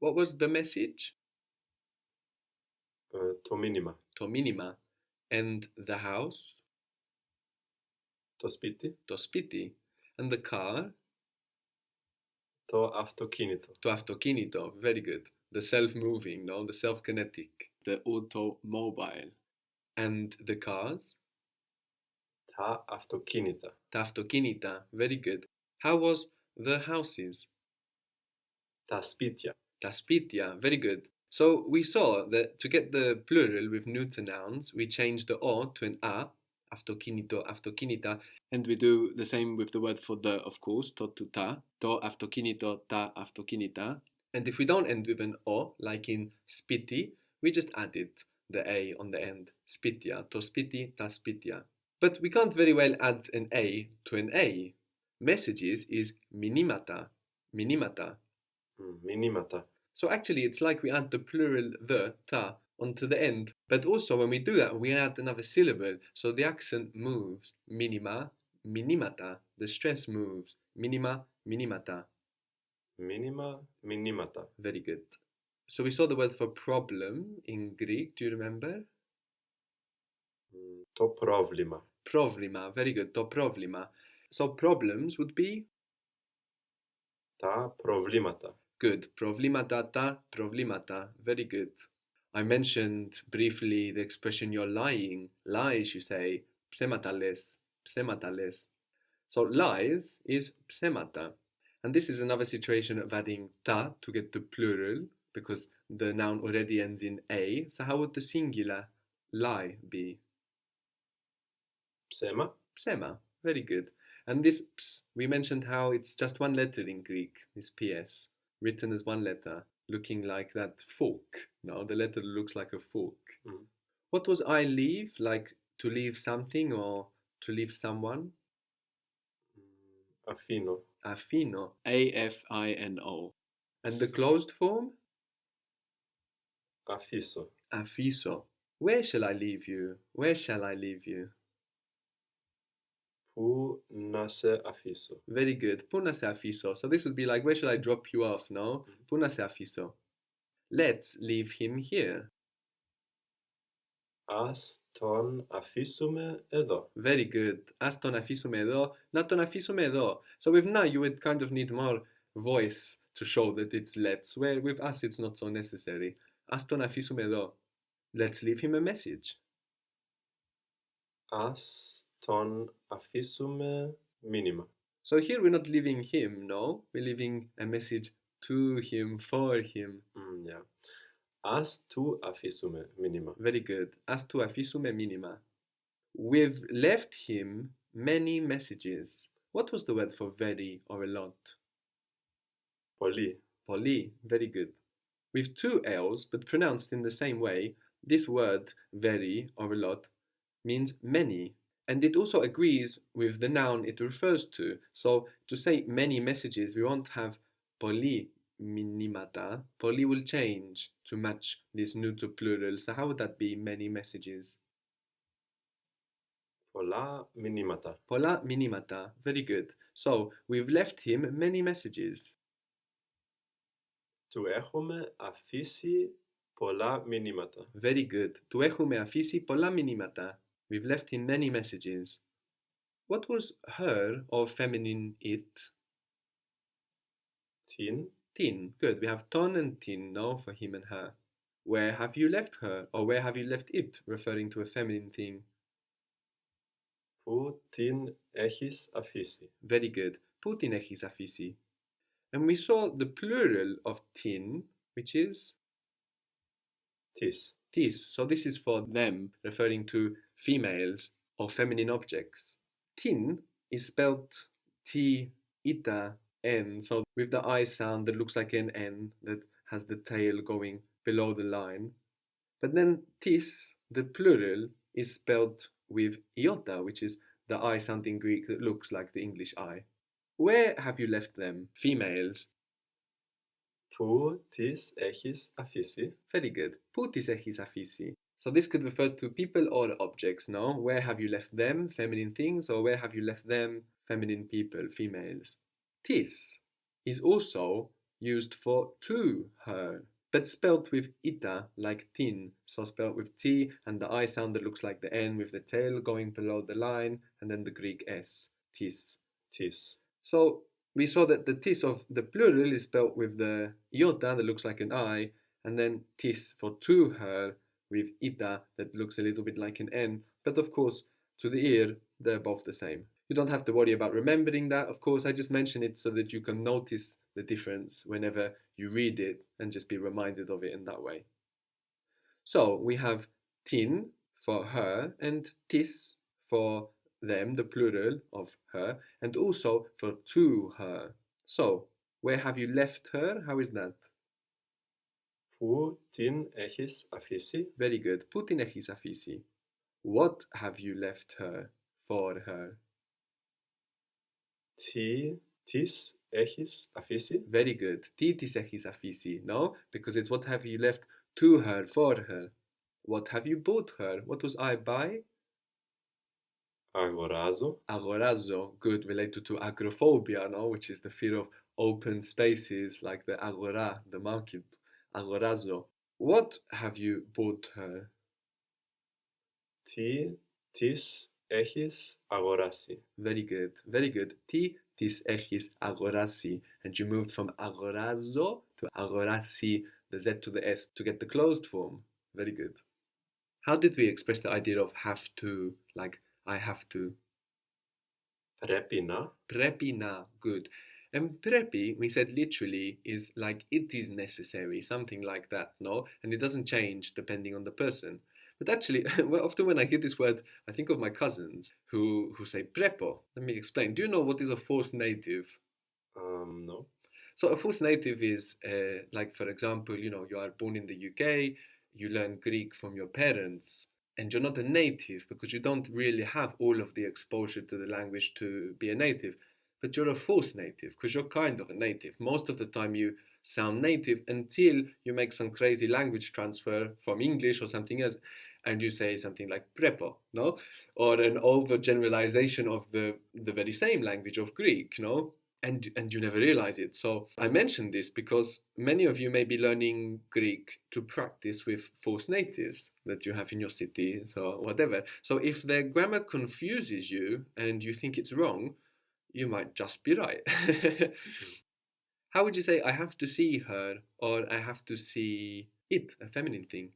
What was the message? To minima. To minima. And the house? To spiti. To spiti. And the car? To αυτοκίνητο. To αυτοκίνητο. Very good. The self-moving, no? The self-kinetic. The automobile. And the cars? Τα αυτοκίνητα. Τα αυτοκίνητα. Very good. How was the houses? Τα σπίτια. Τα σπίτια. Very good. So we saw that to get the plural with neuter nouns, we change the o to an a, αυτοκίνητο, αυτοκίνητα, and we do the same with the word for the, of course, to ta, to αυτοκίνητο, ta αυτοκίνητα. And if we don't end with an o, like in spiti, we just added the a on the end, spitia, to spiti, ta spitia. But we can't very well add an a to an a. Messages is minimata, minimata. Μηνύματα. So actually it's like we add the plural the, ta, onto the end. But also when we do that, we add another syllable. So the accent moves. Minima, minimata. The stress moves. Minima, minimata. Μήνυμα, μηνύματα. Very good. So we saw the word for problem in Greek. Do you remember? Το πρόβλημα. Problema. Very good. To problema. So problems would be? Τα προβλήματα. Good. Problemata, ta, problemata. Very good. I mentioned briefly the expression you're lying. Lies, you say, psematales, psematales. So lies is psemata. And this is another situation of adding ta to get the plural, because the noun already ends in a. So how would the singular lie be? Ψέμα. Psema. Very good. And this ps, we mentioned how it's just one letter in Greek, this ps, written as one letter, looking like that fork. No, the letter looks like a fork. What was I leave? Like to leave something or to leave someone? Αφήνω. Afino. A-F-I-N-O. And the closed form? Αφήσω. Afiso. Where shall I leave you? Where shall I leave you? Πού να σε αφήσω. Very good. Πού να σε αφήσω. So this would be like, where shall I drop you off, no? Πού να σε αφήσω. Let's leave him here. Ας τον αφήσουμε εδώ. Very good. Ας τον αφήσουμε εδώ. Να τον αφήσουμε εδώ. So with na, you would kind of need more voice to show that it's let's, where with us it's not so necessary. Ας τον αφήσουμε εδώ. Let's leave him a message. Ας τον αφήσουμε μήνυμα. So here we're not leaving him, no? We're leaving a message to him, for him. Yeah. Ας του αφήσουμε μήνυμα. Very good. Ας του αφήσουμε μήνυμα. We've left him many messages. What was the word for very or a lot? Πολύ. Πολύ. Very good. With two L's, but pronounced in the same way, this word, very or a lot, means many. And it also agrees with the noun it refers to. So to say many messages, we won't have πολύ minimata. Πολύ will change to match this neuter plural. So how would that be many messages? Πολλά μηνύματα. Πολλά minimata. Very good. So we've left him many messages. Του έχουμε αφήσει πολλά μηνύματα. Very good. Του έχουμε αφήσει πολλά μηνύματα. We've left him many messages. What was her or feminine it? Την. Tin. Good. We have ton and tin, no, for him and her. Where have you left her? Or where have you left it? Referring to a feminine thing. Πού την έχεις αφήσει. Very good. Πού την έχεις αφήσει? And we saw the plural of tin, which is Τις. tis. So this is for them, referring to females or feminine objects. Tin is spelled T-ita-N, so with the I sound that looks like an N that has the tail going below the line. But then tis, the plural, is spelled with iota, which is the I sound in Greek that looks like the English I. Where have you left them, females? Πού τις έχεις αφήσει. Very good. Πού τις έχεις αφήσει? So this could refer to people or objects, no? Where have you left them, feminine things, or where have you left them, feminine people, females? Tis is also used for to her, but spelt with ita, like tin. So spelt with T and the I sound that looks like the N with the tail going below the line, and then the Greek S, tis. tis. So we saw that the tis of the plural is spelt with the iota that looks like an I, and then tis for to her with ita that looks a little bit like an N. But of course, to the ear, they're both the same. You don't have to worry about remembering that, of course. I just mention it so that you can notice the difference whenever you read it and just be reminded of it in that way. So we have tin for her and tis for them, the plural of her, and also for to her. So, where have you left her? How is that? Που την έχεις αφήσει? Very good. Πού την έχεις αφήσει? What have you left her for her? Τι της έχεις αφήσει? Very good. Τι της έχεις αφήσει? No, because it's what have you left to her for her. What have you bought her? What was I buy? Αγοράζω. Agorazzo, good, related to agoraphobia, no? Which is the fear of open spaces like the agora, the market. Agorazzo. What have you bought her? Τι της έχεις αγοράσει? Very good, very good. Τι της έχεις αγοράσει? And you moved from agorazzo to agorasi, the Z to the S, to get the closed form. Very good. How did we express the idea of have to, like I have to? Πρέπει να. Πρέπει να, good. And πρέπει, we said literally, is like it is necessary, something like that, no? And it doesn't change depending on the person. But actually, well, often when I hear this word, I think of my cousins who say prepo. Let me explain. Do you know what is a false native? No. So a false native is like, for example, you are born in the UK, you learn Greek from your parents, and you're not a native because you don't really have all of the exposure to the language to be a native. But you're a false native because you're kind of a native. Most of the time you sound native until you make some crazy language transfer from English or something else and you say something like prepo, no? Or an overgeneralization of the very same language of Greek, no? And you never realize it. So I mention this because many of you may be learning Greek to practice with false natives that you have in your cities or whatever. So if their grammar confuses you and you think it's wrong, you might just be right. How would you say I have to see her or I have to see it, a feminine thing?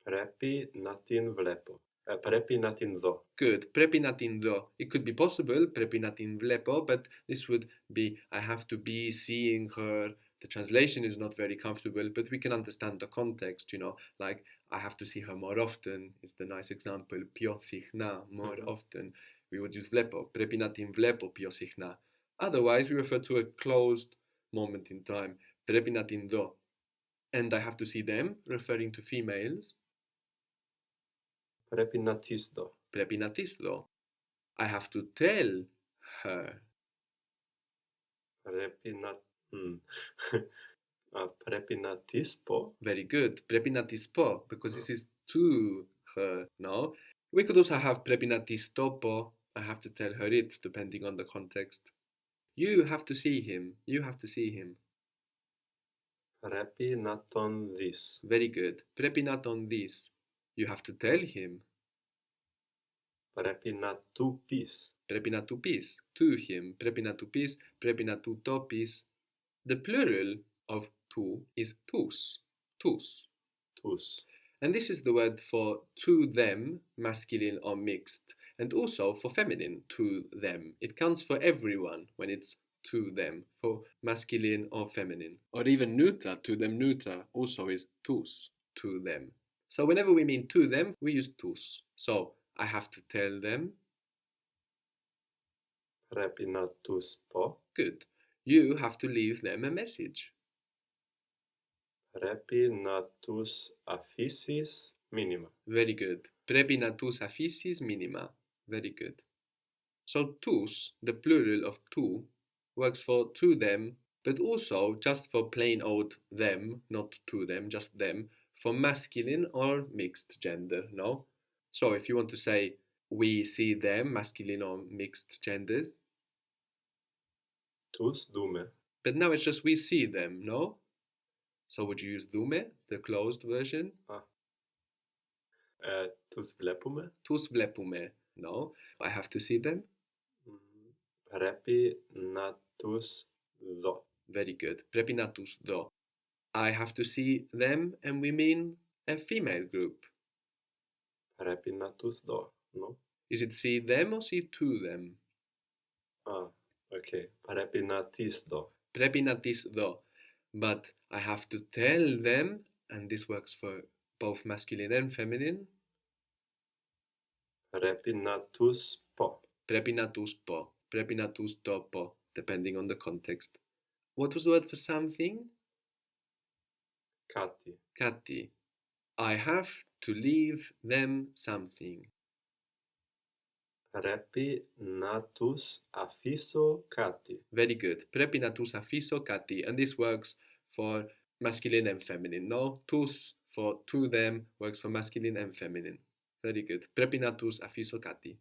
Πρέπει να την βλέπω. Πρέπει να την δω. Good. Πρέπει να την δω. It could be possible, πρέπει να την βλέπω, but this would be I have to be seeing her. The translation is not very comfortable, but we can understand the context, like I have to see her more often is the nice example. Πιο συχνά, more often. We would use βλέπω. Πρέπει να την βλέπω πιο συχνά. Otherwise, we refer to a closed moment in time. Πρέπει να την δω. And I have to see them, referring to females. Πρέπει να τις δω. Πρέπει να τις δω. I have to tell her. Πρέπει να... πρέπει να τις πω. Very good. Πρέπει να τις πω, because this is to her, no? We could also have πρέπει να τις το πω. I have to tell her it, depending on the context. You have to see him. You have to see him. Πρέπει να τον δεις. Very good. Πρέπει να τον δεις. You have to tell him. Πρέπει να του πεις. Πρέπει να του πεις. To him. Πρέπει να του πεις. Πρέπει να του το πεις. The plural of to is tous. Tous. Τους. And this is the word for to them, masculine or mixed, and also for feminine, to them. It counts for everyone when it's to them, for masculine or feminine. Or even neuter, to them neuter, also is tous, to them. So whenever we mean to them, we use tous. So I have to tell them. Πρέπει να τους πω. Good. You have to leave them a message. Πρέπει να τους αφήσεις μήνυμα. Very good. Πρέπει να τους αφήσεις μήνυμα. Very good. So tous, the plural of to, works for to them, but also just for plain old them, not to them, just them, for masculine or mixed gender, no? So if you want to say we see them, masculine or mixed genders. Τους δούμε. But now it's just we see them, no? So would you use dume, the closed version? Τους βλέπουμε. Τους βλέπουμε, no? I have to see them. Πρέπει να τους δω. Very good. Πρέπει να τους δω. I have to see them, and we mean a female group. Πρέπει να τους δω, no? Is it see them or see to them? Okay. Πρέπει να τις δω. Πρέπει να τις δω. But I have to tell them, and this works for both masculine and feminine. Πρέπει να τους πω. Πρέπει να τους πω. Πρέπει να τους το πω, depending on the context. What was the word for something? Κάτι. Κάτι. I have to leave them something. Πρέπει να τους αφήσω κάτι. Very good. Πρέπει να τους αφήσω κάτι. And this works for masculine and feminine. No? Τους for to them works for masculine and feminine. Very good. Πρέπει να τους αφήσω κάτι.